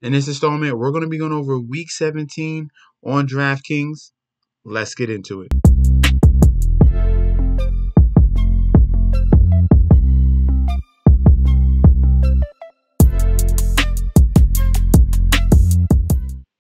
In this installment, we're going to be going over Week 17 on Draftkings. Let's get into it.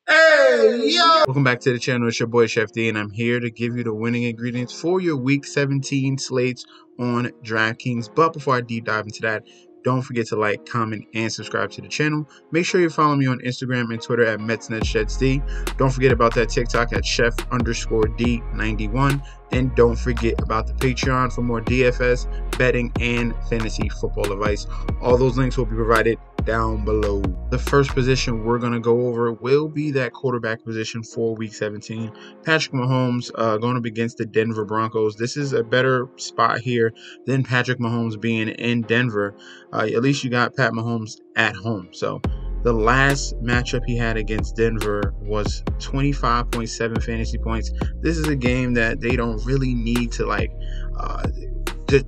Hey, yo! Welcome back to the channel. It's your boy Chef D, and I'm here to give you the winning ingredients for your Week 17 slates on DraftKings. But before I deep dive into that, don't forget to like, comment, and subscribe to the channel. Make sure you follow me on Instagram and Twitter at MetsNetShetsD. Don't forget about that TikTok at Chef_D91. And don't forget about the Patreon for more DFS, betting, and fantasy football advice. All those links will be provided down below. The first position we're going to go over will be that quarterback position for Week 17. Patrick Mahomes going up against the Denver Broncos. This is a better spot here than Patrick Mahomes being in Denver. At least you got Pat Mahomes at home. So the last matchup he had against Denver was 25.7 fantasy points. This is a game that they don't really need to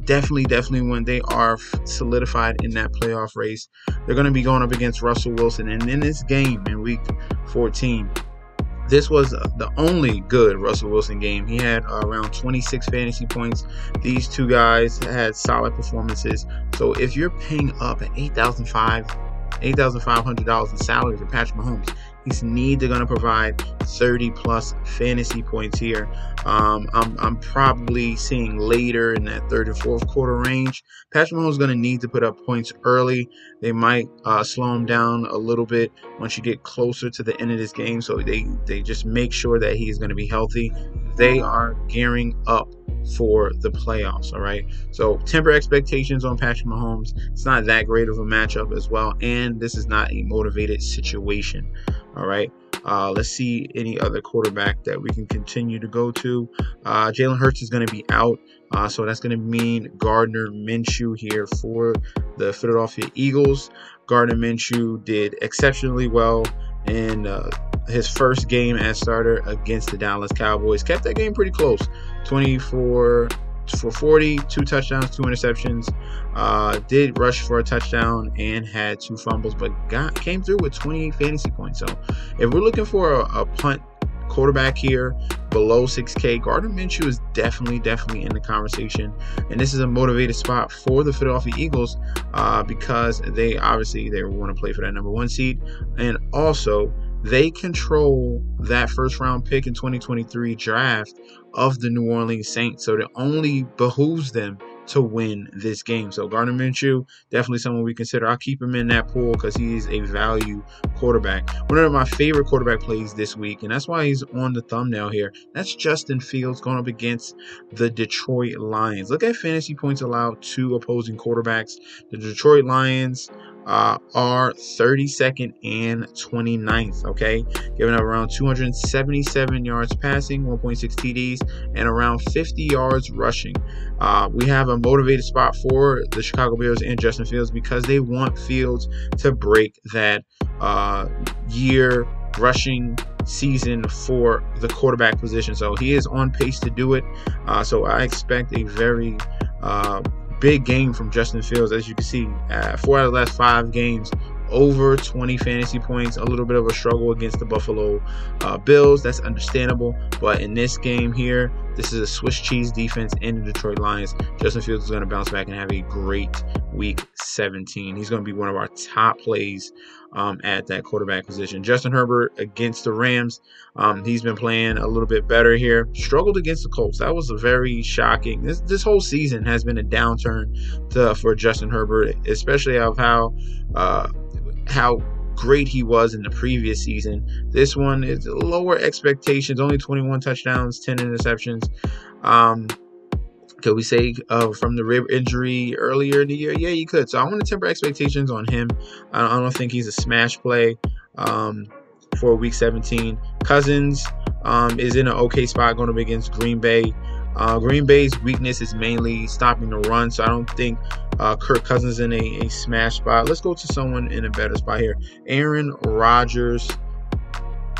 definitely when they are solidified in that playoff race. They're going to be going up against Russell Wilson. And in this game in Week 14, this was the only good Russell Wilson game. He had around 26 fantasy points. These two guys had solid performances. So if you're paying up at $8,500 in salary for Patrick Mahomes, he's going to provide 30+ fantasy points here. I'm probably seeing later in that third and fourth quarter range. Patrick Mahomes is going to need to put up points early. They might slow him down a little bit once you get closer to the end of this game. So they just make sure that he's going to be healthy. They are gearing up for the playoffs. All right, so temper expectations on Patrick Mahomes. It's not that great of a matchup as well, and this is not a motivated situation. All right, let's see any other quarterback that we can continue to go to. Jalen Hurts is going to be out, so that's going to mean Gardner Minshew here for the Philadelphia Eagles. Gardner Minshew did exceptionally well in his first game as starter against the Dallas Cowboys. Kept that game pretty close, 24 for 40, 2 touchdowns, 2 interceptions. Did rush for a touchdown and had 2 fumbles, but came through with 28 fantasy points. So if we're looking for a punt quarterback here below 6K, Gardner Minshew is definitely in the conversation. And this is a motivated spot for the Philadelphia Eagles because they want to play for that number 1 seed, and also they control that first round pick in 2023 draft of the New Orleans Saints. So it only behooves them to win this game. So Gardner Minshew, definitely someone we consider. I'll keep him in that pool because he's a value quarterback. One of my favorite quarterback plays this week, and that's why he's on the thumbnail here. That's Justin Fields going up against the Detroit Lions. Look at fantasy points allowed to opposing quarterbacks. The Detroit Lions are 32nd and 29th, okay, giving up around 277 yards passing, 1.6 TDs, and around 50 yards rushing. We have a motivated spot for the Chicago Bears and Justin Fields because they want Fields to break that year rushing season for the quarterback position. So he is on pace to do it. So I expect a very big game from Justin Fields. As you can see, 4 out of the last 5 games, over 20 fantasy points. A little bit of a struggle against the Buffalo Bills. That's understandable. But in this game here, this is a Swiss cheese defense in the Detroit Lions. Justin Fields is going to bounce back and have a great Week 17. He's going to be one of our top plays at that quarterback position. Justin Herbert against the Rams. He's been playing a little bit better here. Struggled against the Colts. That was very shocking. This whole season has been a downturn for Justin Herbert, especially of how great he was in the previous season. This one is lower expectations. Only 21 touchdowns, 10 interceptions. Could we say from the rib injury earlier in the year? Yeah, you could. So I want to temper expectations on him. I don't think he's a smash play for Week 17. Cousins is in an okay spot going up against Green Bay. Green Bay's weakness is mainly stopping the run, so I don't think Kirk Cousins in a smash spot. Let's go to someone in a better spot here. Aaron Rodgers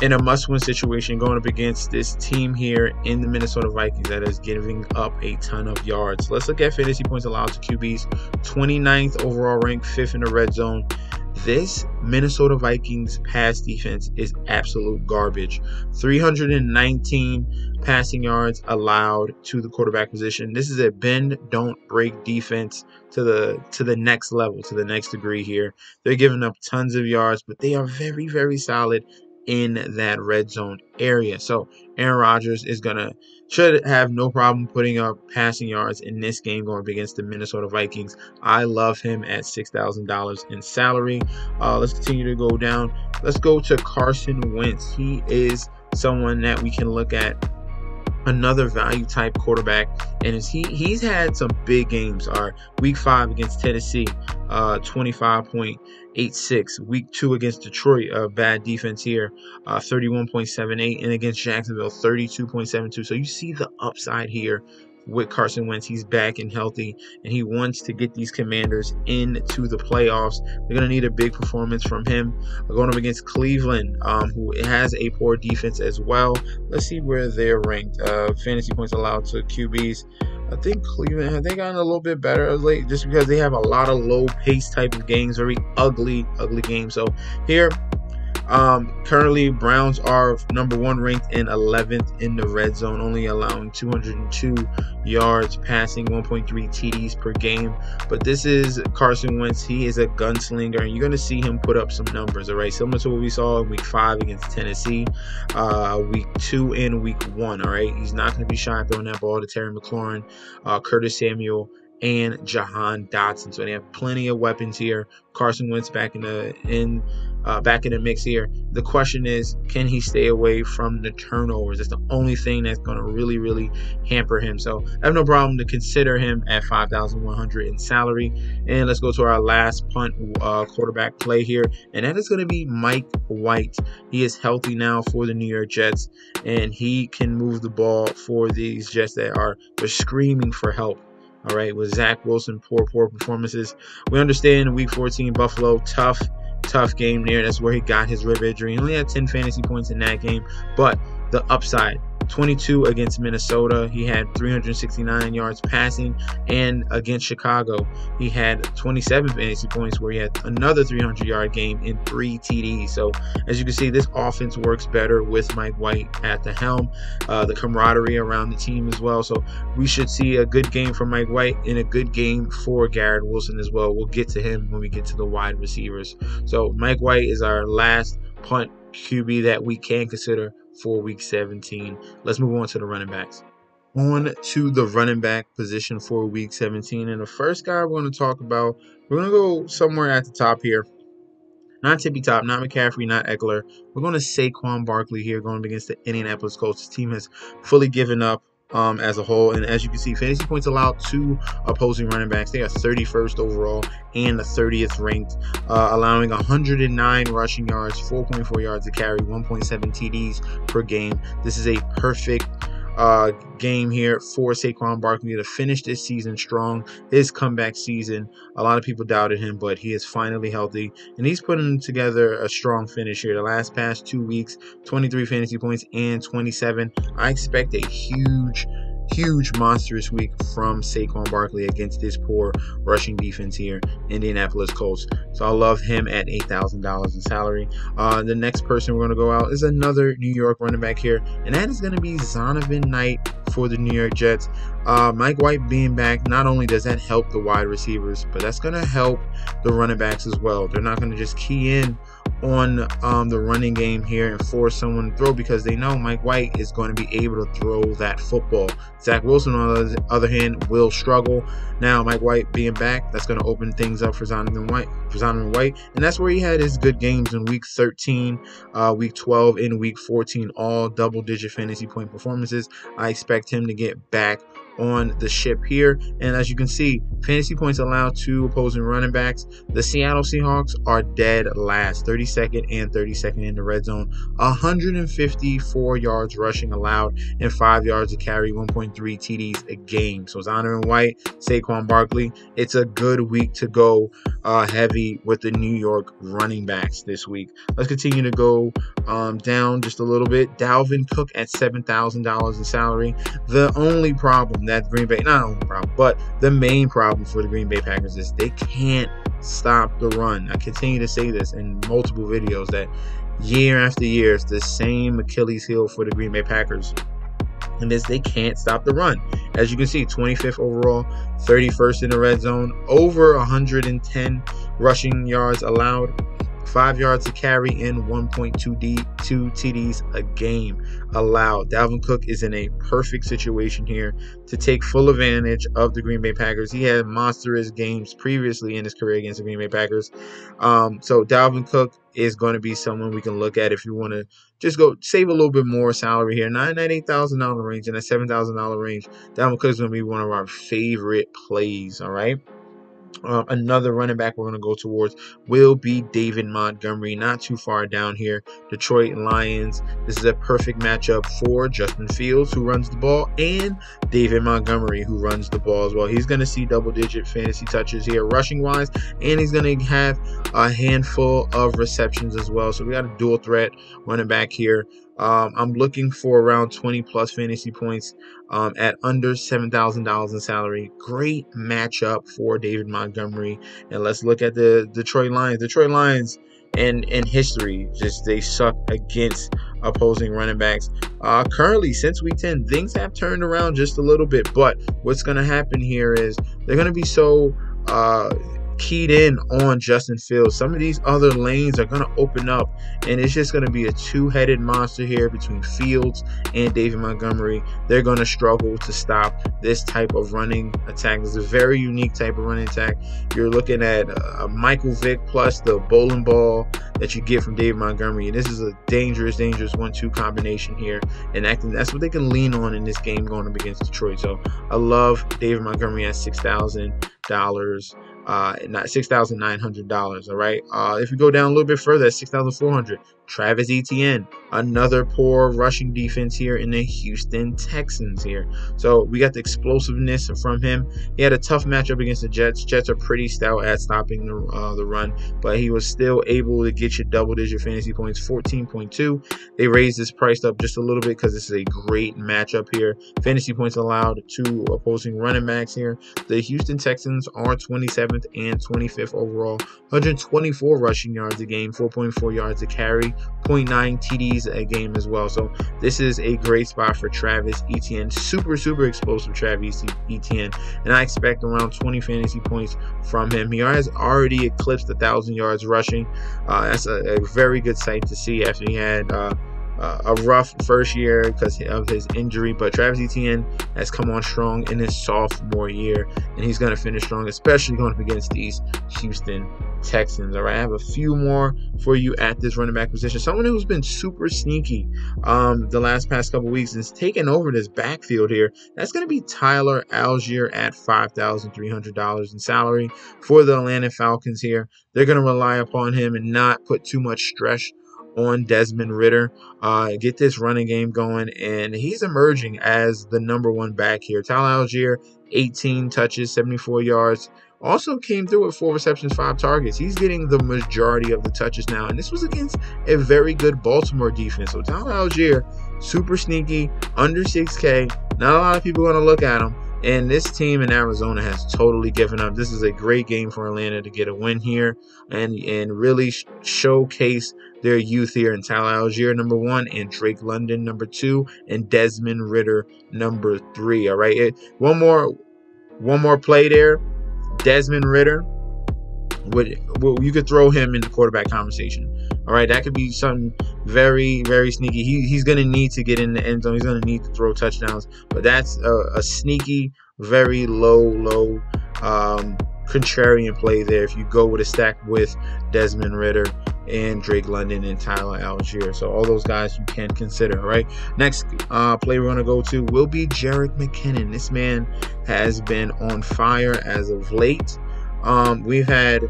in a must-win situation going up against this team here in the Minnesota Vikings that is giving up a ton of yards. Let's look at fantasy points allowed to QBs. 29th overall rank, 5th in the red zone. This Minnesota Vikings pass defense is absolute garbage. 319 passing yards allowed to the quarterback position. This is a bend, don't break defense to the next level, to the next degree here. They're giving up tons of yards, but they are very, very solid in that red zone area. So Aaron Rodgers should have no problem putting up passing yards in this game going up against the Minnesota Vikings. I love him at $6,000 in salary. Let's continue to go down. Let's go to Carson Wentz. He is someone that we can look at, another value type quarterback, and he's had some big games. Week 5 against Tennessee, 25.86. Week 2 against Detroit, bad defense here, 31.78, and against Jacksonville, 32.72. So you see the upside here with Carson Wentz. He's back and healthy, and he wants to get these Commanders into the playoffs. They're going to need a big performance from him. Going up against Cleveland, who has a poor defense as well. Let's see where they're ranked. Fantasy points allowed to QBs. I think Cleveland, have they gotten a little bit better of late, just because they have a lot of low pace type of games, very ugly games. So here, currently Browns are number 1 ranked and 11th in the red zone, only allowing 202 yards passing, 1.3 TDs per game. But this is Carson Wentz. He is a gunslinger, and you're going to see him put up some numbers, all right? Similar to what we saw in week 5 against Tennessee, week 2 and week 1, all right? He's not going to be shy throwing that ball to Terry McLaurin, Curtis Samuel, and Jahan Dotson. So they have plenty of weapons here. Carson Wentz back in the mix here. The question is, can he stay away from the turnovers? That's the only thing that's going to really, really hamper him. So I have no problem to consider him at $5,100 in salary. And let's go to our last punt quarterback play here, and that is going to be Mike White. He is healthy now for the New York Jets, and he can move the ball for these Jets that they're screaming for help. All right, with Zach Wilson, poor performances. We understand in week 14, Buffalo, tough game there. That's where he got his rib injury. He only had 10 fantasy points in that game, but the upside, 22 against Minnesota, he had 369 yards passing, and against Chicago, he had 27 fantasy points where he had another 300-yard game in 3 TDs. So as you can see, this offense works better with Mike White at the helm, the camaraderie around the team as well. So we should see a good game from Mike White and a good game for Garrett Wilson as well. We'll get to him when we get to the wide receivers. So Mike White is our last punt QB that we can consider for week 17. Let's move on to the running backs. On to the running back position for week 17. And the first guy we're going to talk about, we're going to go somewhere at the top here. Not tippy top, not McCaffrey, not Eckler. We're going to Saquon Barkley here going against the Indianapolis Colts. This team has fully given up as a whole, and as you can see, fantasy points allowed to opposing running backs. They are 31st overall and the 30th ranked, allowing 109 rushing yards, 4.4 yards to carry, 1.7 TDs per game. This is a perfect game here for Saquon Barkley to finish this season strong. His comeback season, a lot of people doubted him, but he is finally healthy, and he's putting together a strong finish here. The past 2 weeks, 23 fantasy points and 27. I expect a huge monstrous week from Saquon Barkley against this poor rushing defense here, Indianapolis Colts. So I love him at $8,000 in salary. The next person we're going to go out is another New York running back here, and that is going to be Zonovan Knight for the New York Jets. Mike White being back, not only does that help the wide receivers, but that's going to help the running backs as well. They're not going to just key in on the running game here and force someone to throw, because they know Mike White is going to be able to throw that football. Zach Wilson, on the other hand, will struggle. Now, Mike White being back, that's going to open things up for Zonovan White, and that's where he had his good games in week 13, week 12, and week 14, all double-digit fantasy point performances. I expect him to get back on the ship here, and as you can see, fantasy points allowed to opposing running backs. The Seattle Seahawks are dead last, 32nd and 32nd in the red zone, 154 yards rushing allowed and 5 yards to carry, 1.3 TDs a game. So Zonovan White, Saquon Barkley, it's a good week to go heavy with the New York running backs this week. Let's continue to go down just a little bit. Dalvin Cook at $7,000 in salary. The only problem that Green Bay, not only problem, but the main problem for the Green Bay Packers is they can't stop the run. I continue to say this in multiple videos that year after year, it's the same Achilles heel for the Green Bay Packers. And this, they can't stop the run. As you can see, 25th overall, 31st in the red zone, over 110 rushing yards allowed, 5 yards to carry, and 1.2 TDs a game allowed. Dalvin Cook is in a perfect situation here to take full advantage of the Green Bay Packers. He had monstrous games previously in his career against the Green Bay Packers. So Dalvin Cook is going to be someone we can look at if you want to just go save a little bit more salary here. Not in that $8,000 range, in that $7,000 range. Dalvin Cook is going to be one of our favorite plays, all right? Another running back we're going to go towards will be David Montgomery, not too far down here. Detroit Lions. This is a perfect matchup for Justin Fields, who runs the ball, and David Montgomery, who runs the ball as well. He's going to see double-digit fantasy touches here, rushing-wise, and he's going to have a handful of receptions as well. So we got a dual threat running back here. I'm looking for around 20 plus fantasy points at under $7,000 in salary. Great matchup for David Montgomery. And let's look at the Detroit Lions. Detroit Lions in history, just they suck against opposing running backs. Currently, since week 10, things have turned around just a little bit. But what's going to happen here is they're going to be so keyed in on Justin Fields. Some of these other lanes are going to open up, and it's just going to be a two-headed monster here between Fields and David Montgomery. They're going to struggle to stop this type of running attack. It's a very unique type of running attack. You're looking at Michael Vick plus the bowling ball that you get from David Montgomery, and this is a dangerous 1-2 combination here, and that's what they can lean on in this game going up against Detroit. So I love David Montgomery at $6,000. Not $6,900. All right. If we go down a little bit further, at $6,400, Travis Etienne, another poor rushing defense here in the Houston Texans here. So we got the explosiveness from him. He had a tough matchup against the Jets. Jets are pretty stout at stopping the run, but he was still able to get you double-digit fantasy points, 14.2. They raised this price up just a little bit because this is a great matchup here. Fantasy points allowed to opposing running backs here. The Houston Texans are 27th and 25th overall, 124 rushing yards a game, 4.4 yards a carry, 0.9 TDs a game as well. So this is a great spot for Travis Etienne. Super explosive Travis Etienne, and I expect around 20 fantasy points from him. He has already eclipsed 1,000 yards rushing. That's a very good sight to see after he had a rough first year because of his injury, but Travis Etienne has come on strong in his sophomore year, and he's going to finish strong, especially going up against these Houston Texans. All right, I have a few more for you at this running back position. Someone who's been super sneaky the past couple weeks is taking over this backfield here. That's going to be Tyler Algier at $5,300 in salary for the Atlanta Falcons here. They're going to rely upon him and not put too much stress on Desmond Ridder. Get this running game going, and he's emerging as the #1 back here. Tyler Algier, 18 touches, 74 yards. Also came through with 4 receptions, 5 targets. He's getting the majority of the touches now, and this was against a very good Baltimore defense. So Tyler Algier, super sneaky, under 6K. Not a lot of people are going to look at him. And this team in Arizona has totally given up. This is a great game for Atlanta to get a win here and really showcase their youth here in Tyler Algier, #1, and Drake London, #2, and Desmond Ridder, #3. All right, one more play there. Desmond Ridder, you could throw him in the quarterback conversation. All right, that could be something very sneaky. He's going to need to get in the end zone. He's going to need to throw touchdowns, but that's a sneaky, very low contrarian play there if you go with a stack with Desmond Ridder and Drake London and Tyler Algier. So all those guys you can consider. All right, next play we're going to go to will be Jerick McKinnon. This man has been on fire as of late. We've had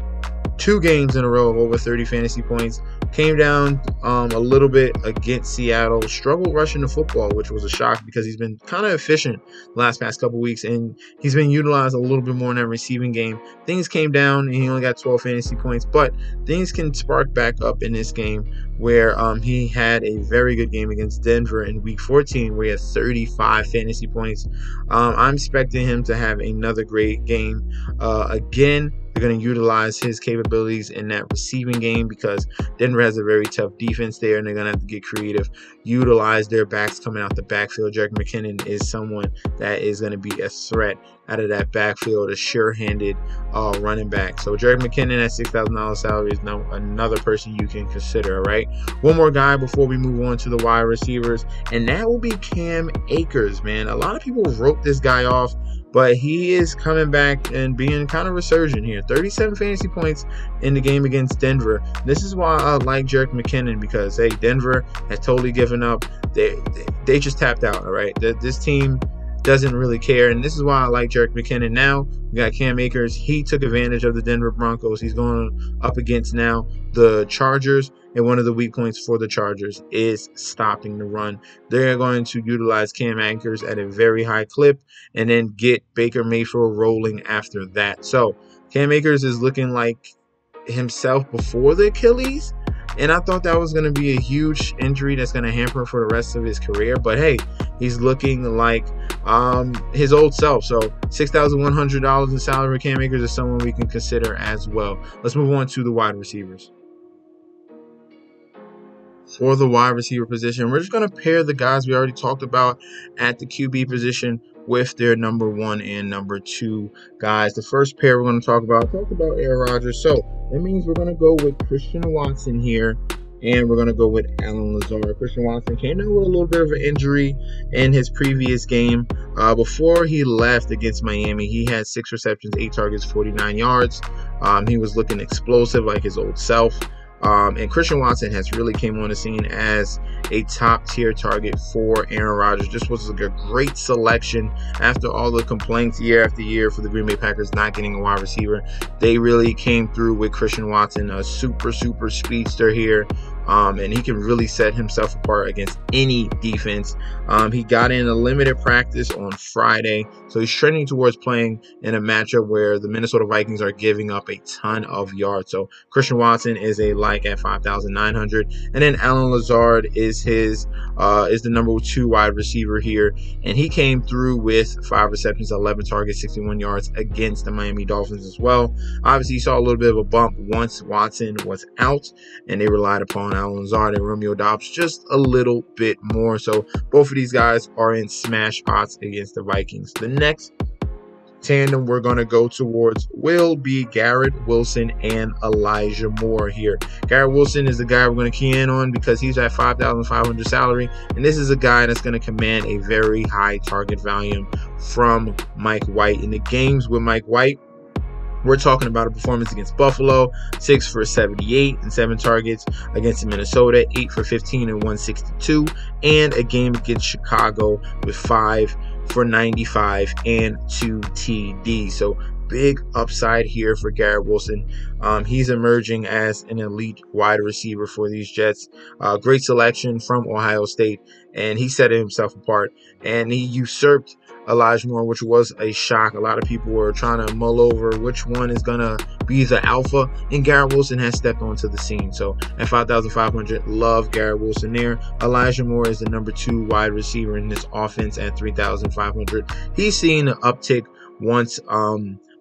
2 games in a row of over 30 fantasy points. Came down a little bit against Seattle. Struggled rushing the football, which was a shock because he's been kind of efficient the past couple weeks, and he's been utilized a little bit more in that receiving game. Things came down, and he only got 12 fantasy points, but things can spark back up in this game where he had a very good game against Denver in Week 14 where he had 35 fantasy points. I'm expecting him to have another great game again They're going to utilize his capabilities in that receiving game because Denver has a very tough defense there, and they're going to have to get creative, utilize their backs coming out the backfield. Jerick McKinnon is someone that is going to be a threat out of that backfield, a sure-handed running back. So Jerick McKinnon at $6,000 salary is another person you can consider, right? One more guy before we move on to the wide receivers, and that will be Cam Akers, man. A lot of people wrote this guy off, but he is coming back and being kind of resurgent here. 37 fantasy points in the game against Denver. This is why I like Jerick McKinnon, because, hey, Denver has totally given up. They just tapped out, all right? This team doesn't really care, and this is why I like Jerick McKinnon. Now we got Cam Akers. He took advantage of the Denver Broncos. He's going up against now the Chargers, and one of the weak points for the Chargers is stopping the run. They're going to utilize Cam Akers at a very high clip and then get Baker Mayfield rolling after that. So Cam Akers is looking like himself before the Achilles, and I thought that was going to be a huge injury that's going to hamper him for the rest of his career. But hey, he's looking like his old self. So $6,100 in salary for Cam Akers is someone we can consider as well. Let's move on to the wide receivers. For the wide receiver position, we're just going to pair the guys we already talked about at the QB position with their number 1 and number 2 guys. The first pair we're going to talk about Aaron Rodgers. So that means we're going to go with Christian Watson here, and we're going to go with Allen Lazard. Christian Watson came down with a little bit of an injury in his previous game. Before he left against Miami, he had 6 receptions, 8 targets, 49 yards. He was looking explosive like his old self. And Christian Watson has really came on the scene as a top-tier target for Aaron Rodgers. This was a great selection after all the complaints year after year for the Green Bay Packers not getting a wide receiver. They really came through with Christian Watson, a super speedster here. And he can really set himself apart against any defense. He got in a limited practice on Friday, so he's trending towards playing in a matchup where the Minnesota Vikings are giving up a ton of yards. So Christian Watson is a like at 5,900, and then Allen Lazard is the number 2 wide receiver here, and he came through with 5 receptions, 11 targets, 61 yards against the Miami Dolphins as well. Obviously, you saw a little bit of a bump once Watson was out, and they relied upon Allen Lazard and Romeo Doubs just a little bit more. So both of these guys are in smash spots against the Vikings. The next tandem we're going to go towards will be Garrett Wilson and Elijah Moore here. Garrett Wilson is the guy we're going to key in on because he's at $5,500 salary, and this is a guy that's going to command a very high target volume from Mike White. In the games with Mike White, we're talking about a performance against Buffalo, 6 for 78 and 7 targets, against Minnesota, 8 for 15 and 162, and a game against Chicago with 5 for 95 and 2 TD. So big upside here for Garrett Wilson. He's emerging as an elite wide receiver for these Jets. Great selection from Ohio State, and he set himself apart, and he usurped Elijah Moore, which was a shock. A lot of people were trying to mull over which one is going to be the alpha, and Garrett Wilson has stepped onto the scene. So at 5,500, love Garrett Wilson there. Elijah Moore is the number 2 wide receiver in this offense at 3,500. He's seen an uptick once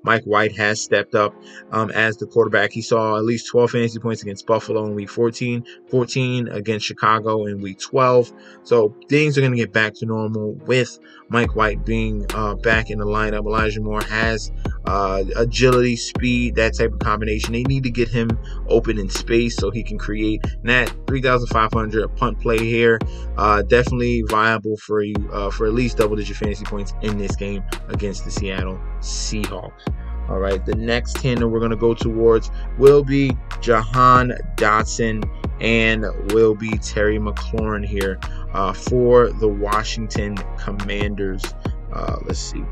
Mike White has stepped up as the quarterback. He saw at least 12 fantasy points against Buffalo in week 14, 14 against Chicago in week 12. So things are going to get back to normal with Mike White being back in the lineup. Elijah Moore has agility, speed, that type of combination. They need to get him open in space so he can create. And that 3,500 punt play here, definitely viable for you for at least double-digit fantasy points in this game against the Seattle Seahawks. All right, the next tandem we're going to go towards will be Jahan Dotson and will be Terry McLaurin here for the Washington Commanders. Let's see.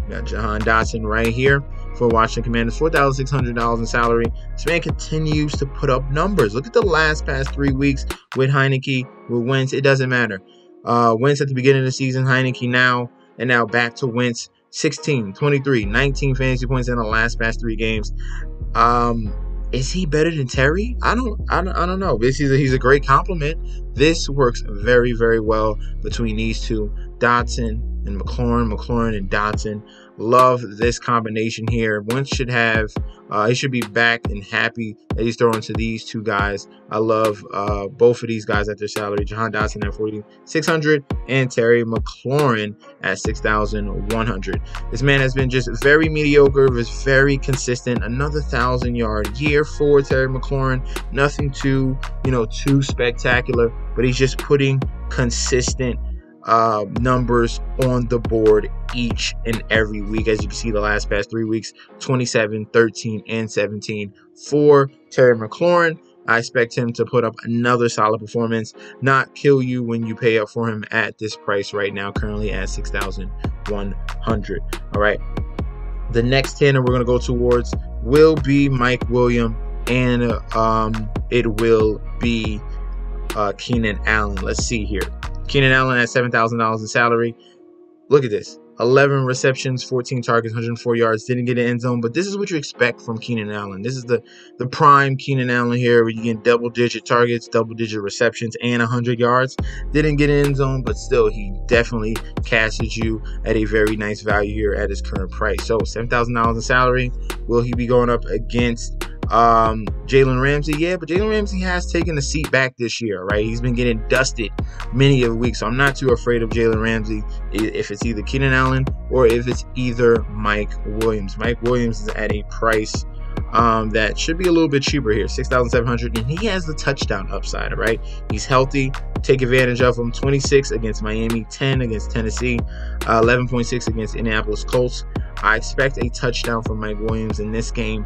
We got Jahan Dotson right here for Washington Commanders, $4,600 in salary. This man continues to put up numbers. Look at the past 3 weeks with Heineke, with Wentz. It doesn't matter. Wentz at the beginning of the season, Heineke now, and now back to Wentz. 16, 23, 19 fantasy points in the past 3 games. Is he better than Terry? I don't know. He's a great compliment. This works very, very well between these two, Dotson and McLaurin and Dotson. Love this combination here. One should have, he should be back and happy that he's throwing to these two guys. I love both of these guys at their salary. Jahan Dotson at 4,600 and Terry McLaurin at 6,100. This man has been just very mediocre, was very consistent. Another 1,000-yard year for Terry McLaurin. Nothing too, too spectacular, but he's just putting consistent numbers on the board each and every week. As you can see, the past 3 weeks, 27, 13, and 17 for Terry McLaurin. I expect him to put up another solid performance, not kill you when you pay up for him at this price right now, currently at 6,100. All right. The next tandem we're going to go towards will be Mike Williams, and it will be Keenan Allen. Let's see here. Keenan Allen at $7,000 in salary. Look at this. 11 receptions, 14 targets, 104 yards. Didn't get an end zone, but this is what you expect from Keenan Allen. This is the prime Keenan Allen here, where you get double-digit targets, double-digit receptions, and 100 yards. Didn't get an end zone, but still, he definitely cashes you at a very nice value here at his current price. So $7,000 in salary. Will he be going up against Jalen Ramsey? Yeah, but Jalen Ramsey has taken a seat back this year, right? He's been getting dusted many of the weeks, so I'm not too afraid of Jalen Ramsey if it's either Keenan Allen or if it's either Mike Williams. Mike Williams is at a price that should be a little bit cheaper here, 6,700, and he has the touchdown upside, right? He's healthy. Take advantage of him. 26 against Miami, 10 against Tennessee, 11.6 against Indianapolis Colts. I expect a touchdown from Mike Williams in this game.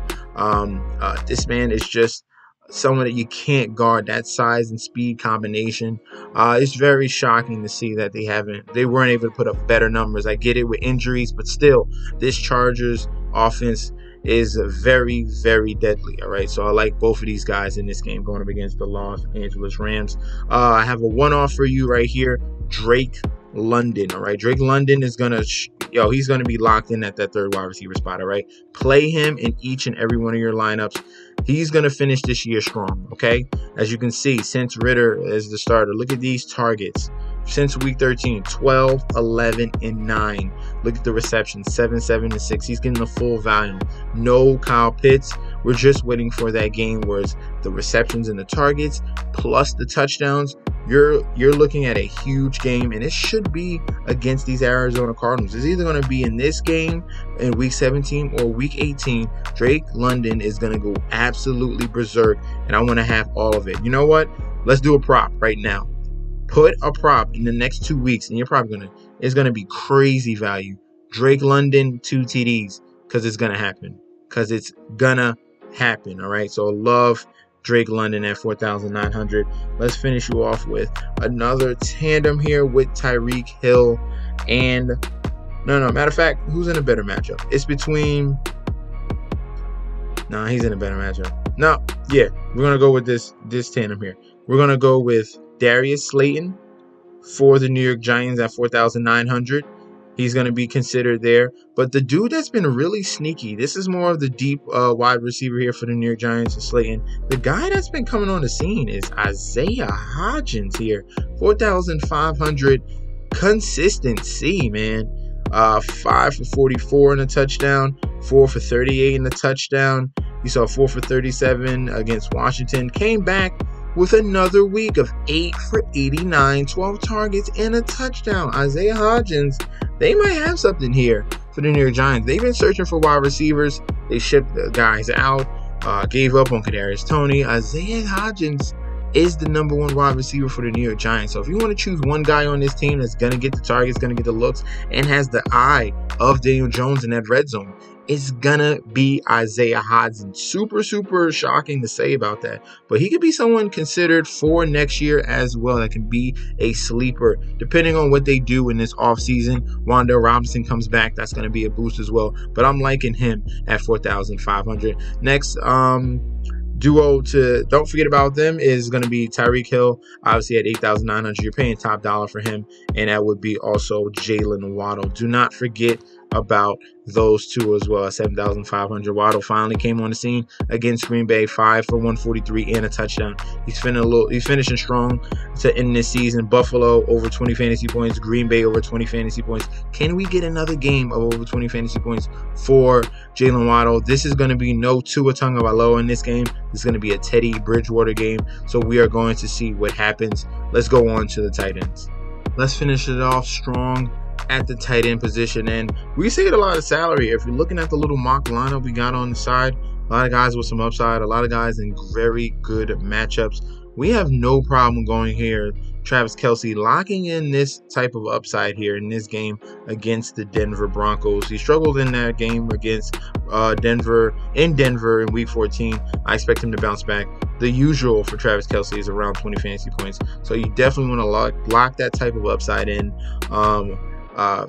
This man is just someone that you can't guard. That size and speed combination. It's very shocking to see that they weren't able to put up better numbers. I get it with injuries, but still, this Chargers offense is very, very deadly. All right, so I like both of these guys in this game going up against the Los Angeles Rams. I have a one-off for you right here, Drake London. All right, Drake London is gonna he's gonna be locked in at that third wide receiver spot. All right, play him in each and every one of your lineups. He's gonna finish this year strong. Okay, as you can see, since Ritter is the starter, look at these targets. Since week 13, 12, 11, and 9. Look at the receptions, 7, 7, and 6. He's getting the full volume. No Kyle Pitts. We're just waiting for that game where it's the receptions and the targets plus the touchdowns. You're looking at a huge game, and it should be against these Arizona Cardinals. It's either going to be in this game in week 17 or week 18. Drake London is going to go absolutely berserk, and I want to have all of it. You know what? Let's do a prop right now. Put a prop in the next 2 weeks, and it's gonna be crazy value. Drake London 2 TDs, because it's gonna happen. All right. So love Drake London at 4,900. Let's finish you off with another tandem here with Tyreek Hill and matter of fact, who's in a better matchup? It's between. He's in a better matchup. We're gonna go with this tandem here. We're gonna go with Darius Slayton for the New York Giants at 4,900. He's going to be considered there. But the dude that's been really sneaky, this is more of the deep wide receiver here for the New York Giants and Slayton. The guy that's been coming on the scene is Isaiah Hodgins here. 4,500 consistency, man. 5 for 44 in a touchdown, 4 for 38 in a touchdown. You saw 4 for 37 against Washington. Came back with another week of 8 for 89, 12 targets, and a touchdown. Isaiah Hodgins, they might have something here for the New York Giants. They've been searching for wide receivers. They shipped the guys out, gave up on Kadarius Toney. Isaiah Hodgins is the #1 wide receiver for the New York Giants. So if you want to choose one guy on this team that's going to get the targets, going to get the looks, and has the eye of Daniel Jones in that red zone, it's gonna be Isaiah Hodgins. Super, super shocking to say about that. But he could be someone considered for next year as well. That can be a sleeper, depending on what they do in this offseason. Wan'Dale Robinson comes back. That's going to be a boost as well. But I'm liking him at 4,500. Next, duo to don't forget about them is going to be Tyreek Hill, obviously at 8,900. You're paying top dollar for him, and that would be also Jalen Waddle. Do not forget about those two as well at 7,500. Waddle finally came on the scene against Green Bay, 5 for 143 and a touchdown. He's finishing strong to end this season. Buffalo over 20 fantasy points, Green Bay over 20 fantasy points. Can we get another game of over 20 fantasy points for Jalen Waddle? This is going to be no Tua Tagovailoa in this game. This is going to be a Teddy Bridgewater game. So we are going to see what happens. Let's go on to the tight ends. Let's finish it off strong at the tight end position. And we saved a lot of salary. If you're looking at the little mock lineup we got on the side, a lot of guys with some upside, a lot of guys in very good matchups. We have no problem going here. Travis Kelce locking in this type of upside here in this game against the Denver Broncos. He struggled in that game against Denver in week 14. I expect him to bounce back. The usual for Travis Kelce is around 20 fantasy points. So you definitely want to lock that type of upside in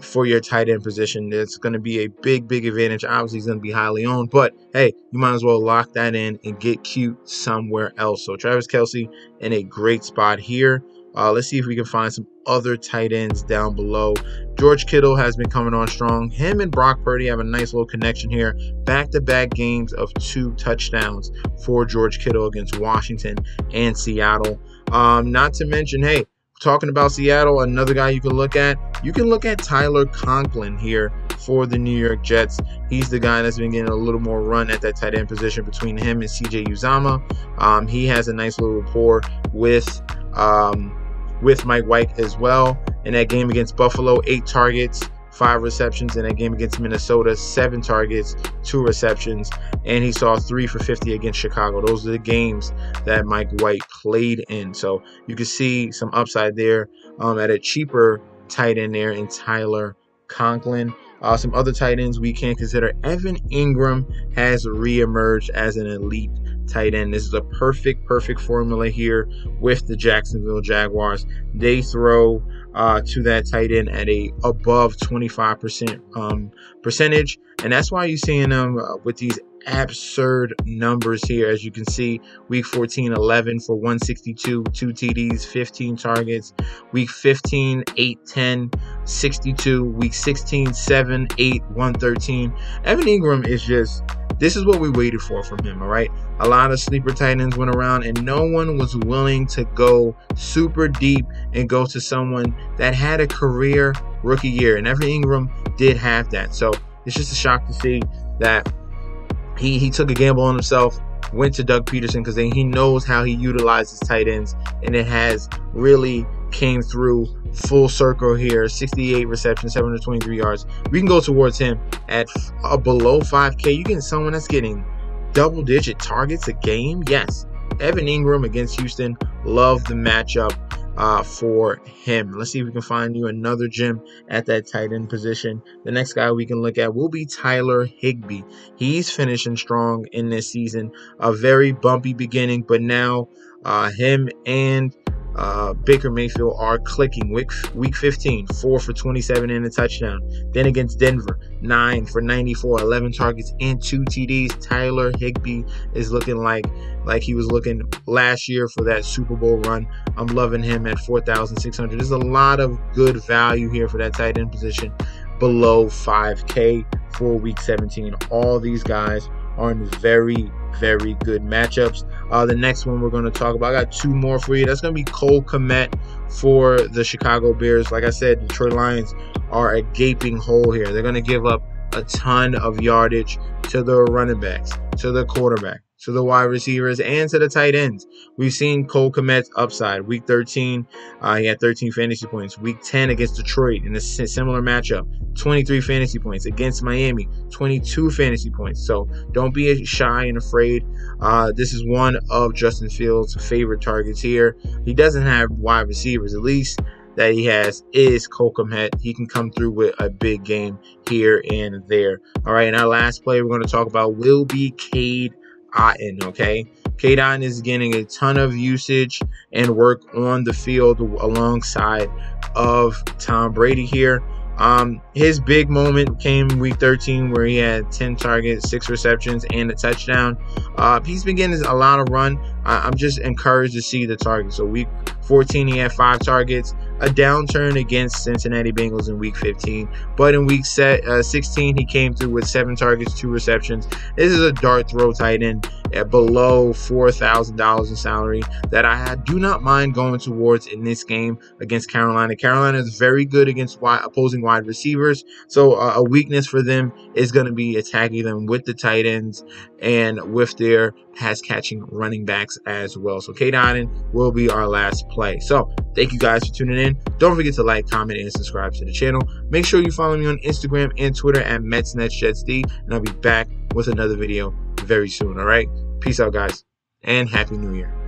for your tight end position. It's going to be a big advantage. Obviously, he's going to be highly owned, but hey, you might as well lock that in and get cute somewhere else. So Travis Kelce in a great spot here. Let's see if we can find some other tight ends down below. George Kittle has been coming on strong. Him and Brock Purdy have a nice little connection here. Back-to-back games of 2 touchdowns for George Kittle against Washington and Seattle. Not to mention, hey, talking about Seattle, another guy you can look at. You can look at Tyler Conklin here for the New York Jets. He's the guy that's been getting a little more run at that tight end position between him and CJ Uzomah. He has a nice little rapport with Mike White as well. In that game against Buffalo, 8 targets, 5 receptions. In that game against Minnesota, 7 targets, 2 receptions. And he saw 3 for 50 against Chicago. Those are the games that Mike White played in. So you can see some upside there at a cheaper tight end there in Tyler Conklin. Some other tight ends we can consider. Evan Ingram has reemerged as an elite tight end. This is a perfect formula here with the Jacksonville Jaguars. They throw to that tight end at a above 25% percentage, and that's why you're seeing them with these absurd numbers here. As you can see, week 14, 11 for 162, 2 TDs, 15 targets. Week 15, 8, 10, 62. Week 16, 7, 8, 113. Evan Ingram is just, this is what we waited for from him, all right? A lot of sleeper tight ends went around, and no one was willing to go super deep and go to someone that had a career rookie year, and Evan Ingram did have that. So it's just a shock to see that he took a gamble on himself, went to Doug Peterson because he knows how he utilizes tight ends, and it has really came through full circle here. 68 receptions, 723 yards. We can go towards him at below 5K. You get someone that's getting double-digit targets a game. Yes, Evan Ingram against Houston. Love the matchup for him. Let's see if we can find you another gem at that tight end position. The next guy we can look at will be Tyler Higbee. He's finishing strong in this season. A very bumpy beginning, but now him and Baker Mayfield are clicking. Week 15, 4 for 27 and a touchdown. Then against Denver, 9 for 94, 11 targets and 2 TDs. Tyler Higbee is looking like he was looking last year for that Super Bowl run. I'm loving him at 4,600. There's a lot of good value here for that tight end position below 5K for week 17. All these guys are in very good matchups. The next one we're going to talk about, I got 2 more for you. That's going to be Cole Kmet for the Chicago Bears. Like I said, Detroit Lions are a gaping hole here. They're going to give up a ton of yardage to the running backs, to the quarterback, to the wide receivers, and to the tight ends. We've seen Cole Kmet's upside. Week 13, he had 13 fantasy points. Week 10 against Detroit in a similar matchup, 23 fantasy points. Against Miami, 22 fantasy points. So don't be shy and afraid. This is one of Justin Fields' favorite targets here. He doesn't have wide receivers. At least that he has is Cole Kmet. He can come through with a big game here and there. All right, and our last player we're going to talk about will be Cade Otton, okay? Cade Otton is getting a ton of usage and work on the field alongside of Tom Brady here. His big moment came week 13 where he had 10 targets, 6 receptions, and a touchdown. He's been getting a lot of run. I'm just encouraged to see the target. So week 14, he had 5 targets. A downturn against Cincinnati Bengals in week 15, but in week 16 he came through with 7 targets, 2 receptions. This is a dart throw tight end at below $4,000 in salary that I do not mind going towards in this game against Carolina. Carolina is very good against opposing wide receivers, so a weakness for them is going to be attacking them with the tight ends and with their pass catching running backs as well. So Cade Otton will be our last play. So thank you guys for tuning in. Don't forget to like, comment, and subscribe to the channel. Make sure you follow me on Instagram and Twitter at MetsNetsJetsD, and I'll be back with another video very soon. All right, peace out, guys, and Happy New Year.